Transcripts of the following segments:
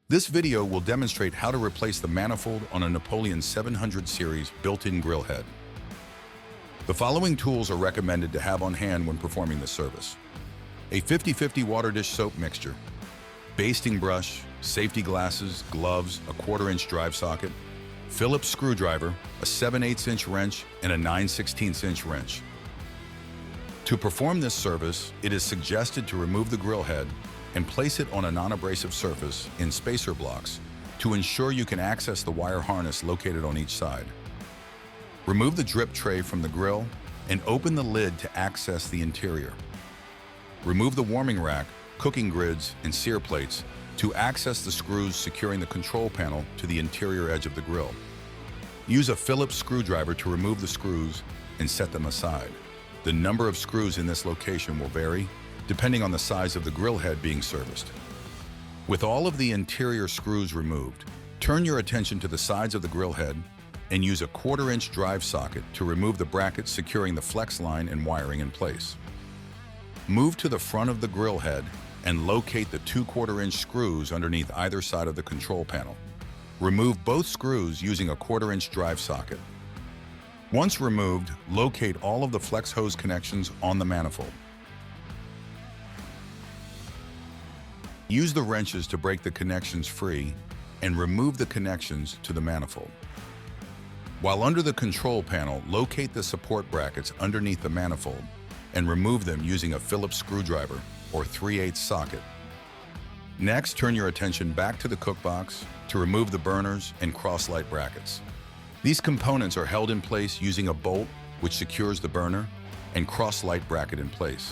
This video will demonstrate how to replace the manifold on a Napoleon 700 series built-in grill head. The following tools are recommended to have on hand when performing this service: a 50-50 water dish soap mixture, basting brush, safety glasses, gloves, a 1/4-inch drive socket, Phillips screwdriver, a 7/8-inch wrench, and a 9/16-inch wrench. To perform this service, it is suggested to remove the grill head and place it on a non-abrasive surface in spacer blocks to ensure you can access the wire harness located on each side. Remove the drip tray from the grill and open the lid to access the interior. Remove the warming rack, cooking grids, and sear plates to access the screws securing the control panel to the interior edge of the grill. Use a Phillips screwdriver to remove the screws and set them aside. The number of screws in this location will vary depending on the size of the grill head being serviced. With all of the interior screws removed, turn your attention to the sides of the grill head and use a 1/4-inch drive socket to remove the brackets securing the flex line and wiring in place. Move to the front of the grill head and locate the 2/4-inch screws underneath either side of the control panel. Remove both screws using a 1/4-inch drive socket. Once removed, locate all of the flex hose connections on the manifold. Use the wrenches to break the connections free and remove the connections to the manifold. While under the control panel, locate the support brackets underneath the manifold and remove them using a Phillips screwdriver or 3/8 socket. Next, turn your attention back to the cook box to remove the burners and cross-light brackets. These components are held in place using a bolt which secures the burner and cross-light bracket in place.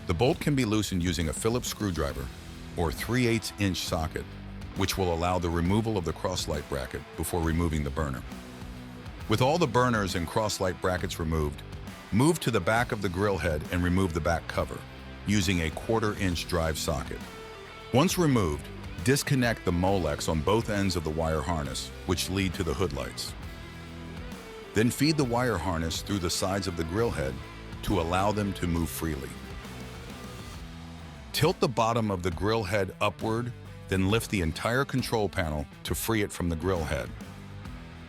The bolt can be loosened using a Phillips screwdriver or 3/8-inch socket, which will allow the removal of the cross-light bracket before removing the burner. With all the burners and cross-light brackets removed, move to the back of the grill head and remove the back cover using a 1/4-inch drive socket. Once removed, disconnect the Molex on both ends of the wire harness, which lead to the hood lights. Then feed the wire harness through the sides of the grill head to allow them to move freely. Tilt the bottom of the grill head upward, then lift the entire control panel to free it from the grill head.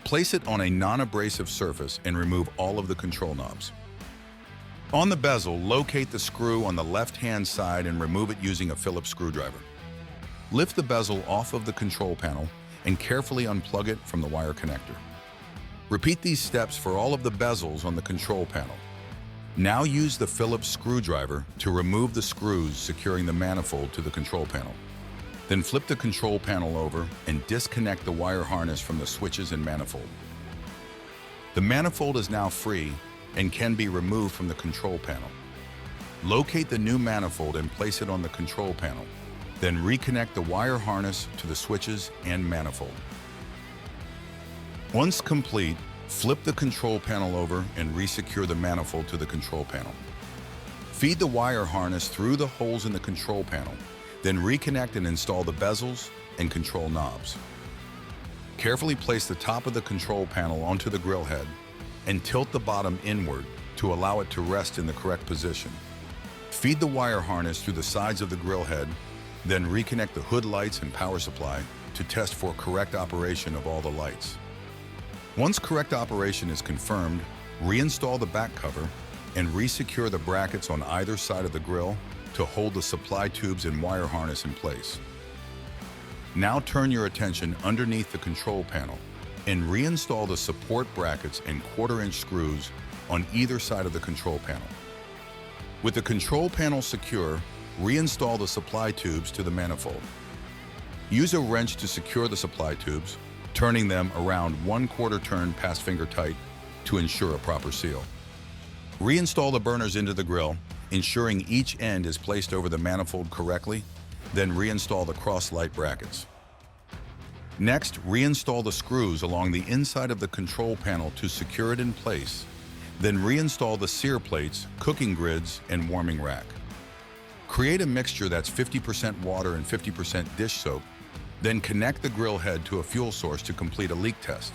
Place it on a non-abrasive surface and remove all of the control knobs. On the bezel, locate the screw on the left-hand side and remove it using a Phillips screwdriver. Lift the bezel off of the control panel and carefully unplug it from the wire connector. Repeat these steps for all of the bezels on the control panel. Now use the Phillips screwdriver to remove the screws securing the manifold to the control panel. Then flip the control panel over and disconnect the wire harness from the switches and manifold. The manifold is now free and can be removed from the control panel. Locate the new manifold and place it on the control panel. Then reconnect the wire harness to the switches and manifold. Once complete, flip the control panel over and resecure the manifold to the control panel. Feed the wire harness through the holes in the control panel, then reconnect and install the bezels and control knobs. Carefully place the top of the control panel onto the grill head and tilt the bottom inward to allow it to rest in the correct position. Feed the wire harness through the sides of the grill head, then reconnect the hood lights and power supply to test for correct operation of all the lights. Once correct operation is confirmed, reinstall the back cover and resecure the brackets on either side of the grill to hold the supply tubes and wire harness in place. Now turn your attention underneath the control panel and reinstall the support brackets and 1/4-inch screws on either side of the control panel. With the control panel secure, reinstall the supply tubes to the manifold. Use a wrench to secure the supply tubes, turning them around 1/4 turn past finger tight to ensure a proper seal. Reinstall the burners into the grill, ensuring each end is placed over the manifold correctly, then reinstall the cross-light brackets. Next, reinstall the screws along the inside of the control panel to secure it in place, then reinstall the sear plates, cooking grids, and warming rack. Create a mixture that's 50% water and 50% dish soap, then connect the grill head to a fuel source to complete a leak test.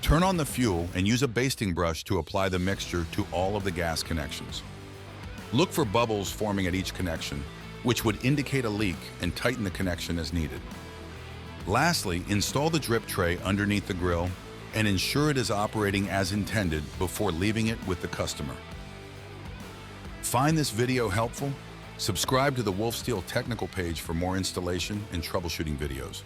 Turn on the fuel and use a basting brush to apply the mixture to all of the gas connections. Look for bubbles forming at each connection, which would indicate a leak, and tighten the connection as needed. Lastly, install the drip tray underneath the grill and ensure it is operating as intended before leaving it with the customer. Find this video helpful? Subscribe to the Wolf Steel technical page for more installation and troubleshooting videos.